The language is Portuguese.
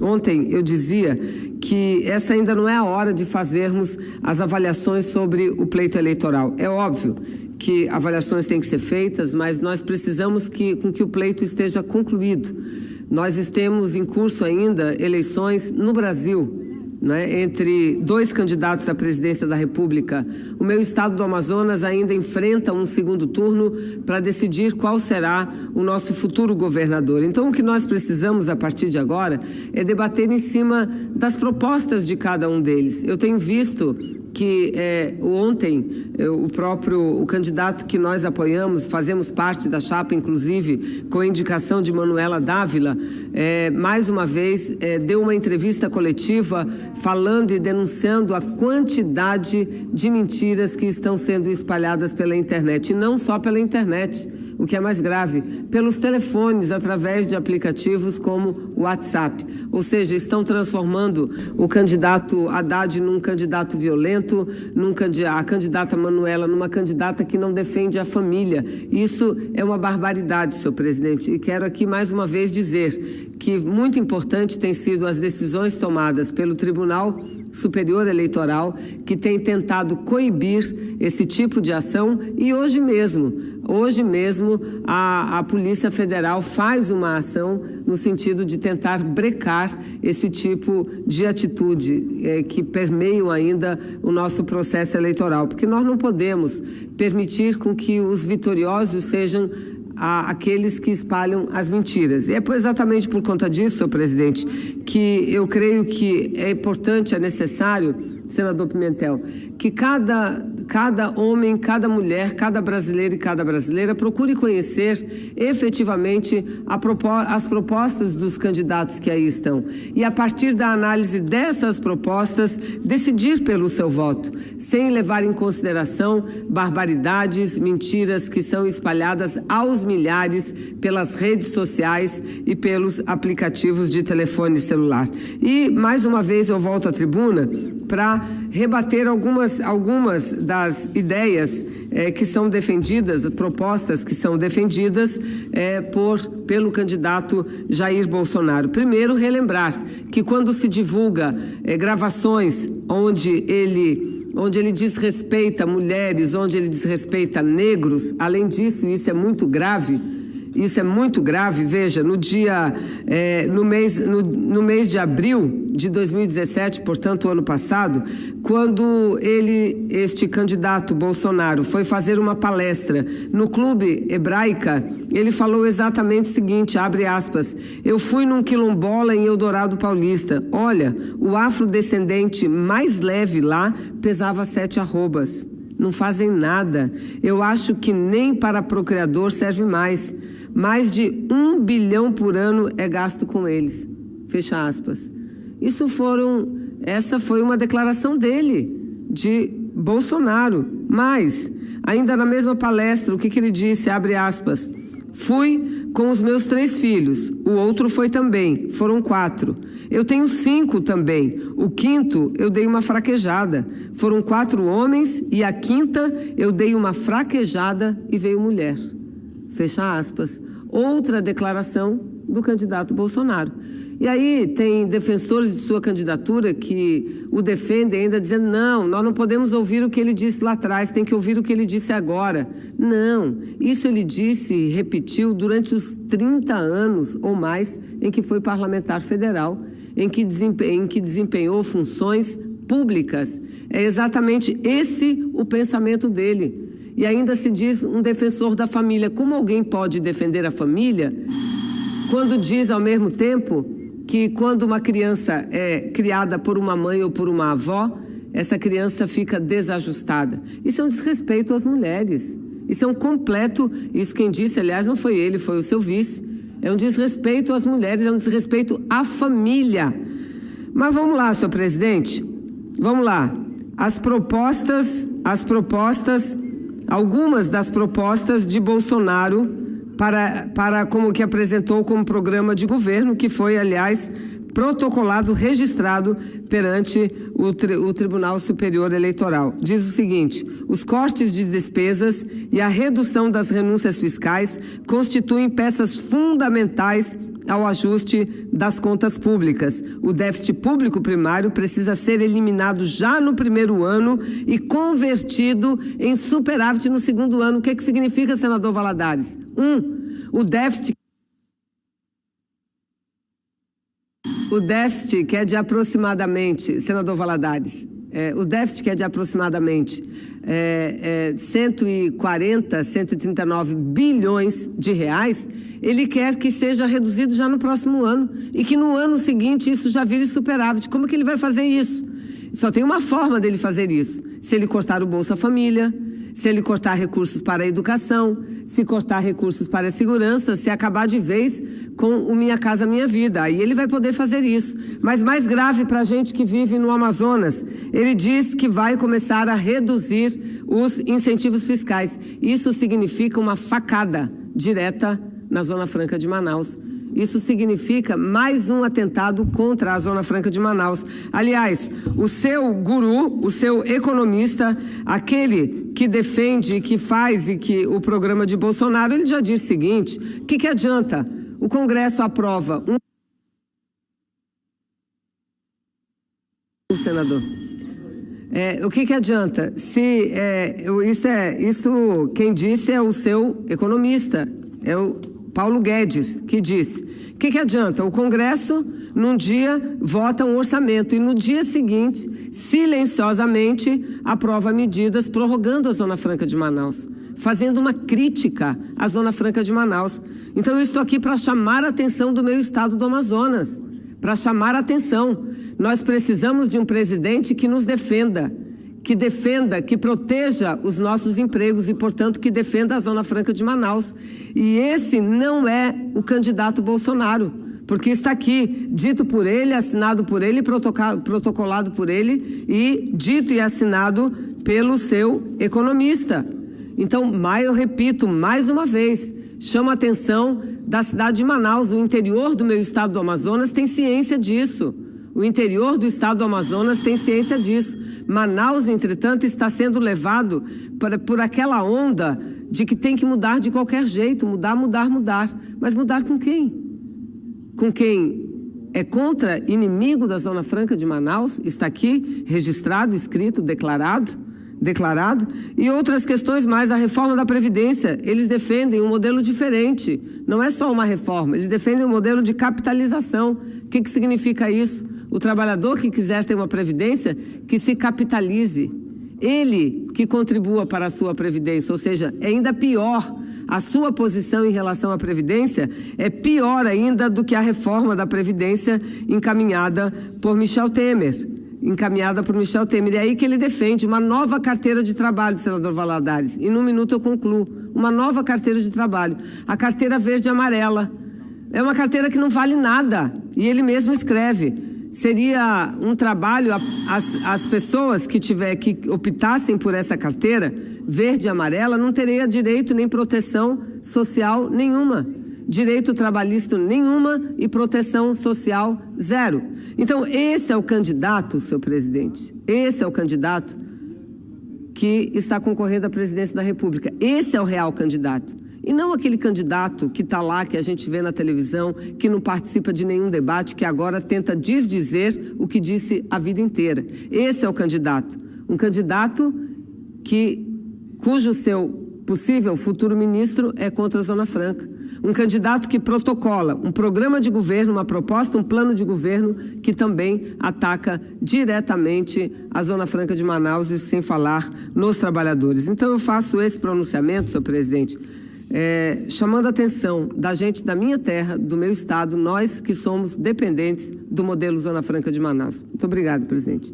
Ontem eu dizia que essa ainda não é a hora de fazermos as avaliações sobre o pleito eleitoral. É óbvio que avaliações têm que ser feitas, mas nós precisamos que o pleito esteja concluído. Nós temos em curso ainda eleições no Brasil, né, entre dois candidatos à presidência da República. O meu estado do Amazonas ainda enfrenta um segundo turno para decidir qual será o nosso futuro governador. Então, o que nós precisamos, a partir de agora, é debater em cima das propostas de cada um deles. Eu tenho visto que ontem o candidato que nós apoiamos, fazemos parte da chapa, inclusive, com a indicação de Manuela Dávila, mais uma vez deu uma entrevista coletiva falando e denunciando a quantidade de mentiras que estão sendo espalhadas pela internet, e não só pela internet, o que é mais grave, pelos telefones, através de aplicativos como o WhatsApp. Ou seja, estão transformando o candidato Haddad num candidato violento, a candidata Manuela numa candidata que não defende a família. Isso é uma barbaridade, senhor presidente. E quero aqui mais uma vez dizer que muito importante têm sido as decisões tomadas pelo Tribunal Superior Eleitoral, que tem tentado coibir esse tipo de ação, e hoje mesmo a Polícia Federal faz uma ação no sentido de tentar brecar esse tipo de atitude que permeiam ainda o nosso processo eleitoral, porque nós não podemos permitir com que os vitoriosos sejam aqueles que espalham as mentiras. E é exatamente por conta disso, senhor presidente, que eu creio que é importante, é necessário, senador Pimentel, que cada homem, cada mulher, cada brasileiro e cada brasileira procure conhecer efetivamente as propostas dos candidatos que aí estão. E a partir da análise dessas propostas, decidir pelo seu voto, sem levar em consideração barbaridades, mentiras que são espalhadas aos milhares pelas redes sociais e pelos aplicativos de telefone celular. E, mais uma vez, eu volto à tribuna para rebater algumas das ideias que são defendidas, propostas que são defendidas pelo candidato Jair Bolsonaro. Primeiro, relembrar que quando se divulga gravações onde ele desrespeita mulheres, onde ele desrespeita negros, além disso, isso é muito grave, veja, no mês de abril de 2017, portanto, o ano passado, quando este candidato Bolsonaro foi fazer uma palestra no Clube Hebraica, ele falou exatamente o seguinte, abre aspas, eu fui num quilombola em Eldorado Paulista, olha, o afrodescendente mais leve lá pesava 7 arrobas. Não fazem nada. Eu acho que nem para procriador serve mais. Mais de 1 bilhão por ano é gasto com eles. Fecha aspas. Essa foi uma declaração dele, de Bolsonaro. Mas, ainda na mesma palestra, o que ele disse, abre aspas, fui com os meus 3 filhos, o outro foi também, foram 4. Eu tenho 5 também, o 5º eu dei uma fraquejada, foram 4 homens e a 5ª eu dei uma fraquejada e veio mulher. Fecha aspas. Outra declaração do candidato Bolsonaro. E aí tem defensores de sua candidatura que o defendem ainda dizendo, não, nós não podemos ouvir o que ele disse lá atrás, tem que ouvir o que ele disse agora. Não, isso ele disse e repetiu durante os 30 anos ou mais em que foi parlamentar federal, em que desempenhou funções públicas. É exatamente esse o pensamento dele. E ainda se diz um defensor da família. Como alguém pode defender a família quando diz ao mesmo tempo que quando uma criança é criada por uma mãe ou por uma avó, essa criança fica desajustada? Isso é um desrespeito às mulheres. Isso é um completo, isso quem disse, aliás, não foi ele, foi o seu vice. É um desrespeito às mulheres, é um desrespeito à família. Mas vamos lá, senhor presidente, vamos lá. Algumas das propostas de Bolsonaro para como que apresentou como programa de governo, que foi, aliás, protocolado, registrado perante o Tribunal Superior Eleitoral. Diz o seguinte, os cortes de despesas e a redução das renúncias fiscais constituem peças fundamentais ao ajuste das contas públicas. O déficit público primário precisa ser eliminado já no primeiro ano e convertido em superávit no segundo ano. O que significa, senador Valadares? O déficit que é de aproximadamente, senador Valadares, o déficit que é de aproximadamente 140, 139 bilhões de reais, ele quer que seja reduzido já no próximo ano e que no ano seguinte isso já vire superávit. Como que ele vai fazer isso? Só tem uma forma dele fazer isso: se ele cortar o Bolsa Família, se ele cortar recursos para a educação, se cortar recursos para a segurança, se acabar de vez com o Minha Casa Minha Vida. Aí ele vai poder fazer isso. Mas mais grave para a gente que vive no Amazonas, ele diz que vai começar a reduzir os incentivos fiscais. Isso significa uma facada direta na Zona Franca de Manaus. Isso significa mais um atentado contra a Zona Franca de Manaus. Aliás, o seu guru, o seu economista, aquele que defende, que faz e que o programa de Bolsonaro, ele já disse o seguinte: o que adianta? O Congresso aprova senador. O que adianta? Se isso quem disse é o seu economista, é o Paulo Guedes, que disse: o que adianta? O Congresso, num dia, vota um orçamento e no dia seguinte, silenciosamente, aprova medidas prorrogando a Zona Franca de Manaus, fazendo uma crítica à Zona Franca de Manaus. Então, eu estou aqui para chamar a atenção do meu estado do Amazonas, para chamar a atenção. Nós precisamos de um presidente que nos defenda, que proteja os nossos empregos e, portanto, que defenda a Zona Franca de Manaus. E esse não é o candidato Bolsonaro, porque está aqui, dito por ele, assinado por ele, protocolado por ele e dito e assinado pelo seu economista. Então, eu repito mais uma vez, chamo a atenção da cidade de Manaus. O interior do meu estado do Amazonas tem ciência disso. O interior do estado do Amazonas tem ciência disso. Manaus, entretanto, está sendo levado por aquela onda de que tem que mudar de qualquer jeito, mudar. Mas mudar com quem? Com quem é contra, inimigo da Zona Franca de Manaus, está aqui registrado, escrito, declarado, e outras questões mais. A reforma da Previdência, eles defendem um modelo diferente, não é só uma reforma, eles defendem um modelo de capitalização. O que significa isso? O trabalhador que quiser ter uma previdência, que se capitalize, ele que contribua para a sua previdência, ou seja, é ainda pior. A sua posição em relação à Previdência é pior ainda do que a reforma da Previdência encaminhada por Michel Temer. E é aí que ele defende uma nova carteira de trabalho, senador Valadares. E num minuto eu concluo. Uma nova carteira de trabalho. A carteira verde e amarela. É uma carteira que não vale nada. E ele mesmo escreve: seria um trabalho, as pessoas que optassem por essa carteira verde e amarela não teria direito nem proteção social nenhuma, direito trabalhista nenhuma e proteção social zero. Então, esse é o candidato, senhor presidente, esse é o candidato que está concorrendo à presidência da República. Esse é o real candidato. E não aquele candidato que está lá, que a gente vê na televisão, que não participa de nenhum debate, que agora tenta desdizer o que disse a vida inteira. Esse é o candidato. Um candidato cujo seu possível futuro ministro é contra a Zona Franca. Um candidato que protocola um programa de governo, uma proposta, um plano de governo que também ataca diretamente a Zona Franca de Manaus, e sem falar nos trabalhadores. Então eu faço esse pronunciamento, senhor presidente, chamando a atenção da gente da minha terra, do meu estado, nós que somos dependentes do modelo Zona Franca de Manaus. Muito obrigado, presidente.